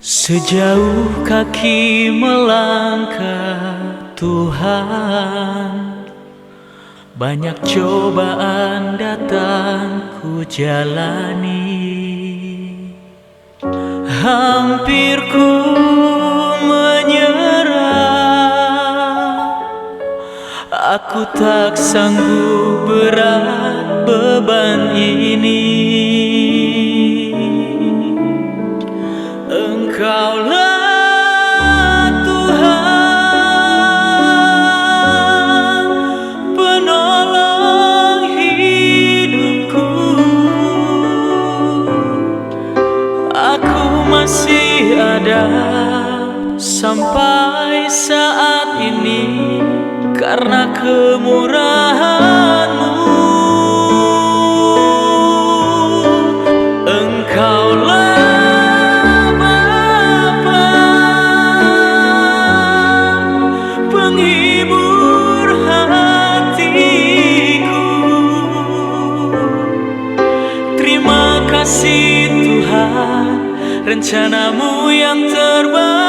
Sejauh kaki melangkah Tuhan, banyak cobaan datang ku jalani. Hampir ku menyerah, aku tak sanggup berat beban ini. Engkaulah Tuhan, penolong hidupku. Aku masih ada sampai saat ini karena kemurahan-Mu. Engkaulah penghibur hatiku. Terima kasih Tuhan, rencana-Mu yang terbaik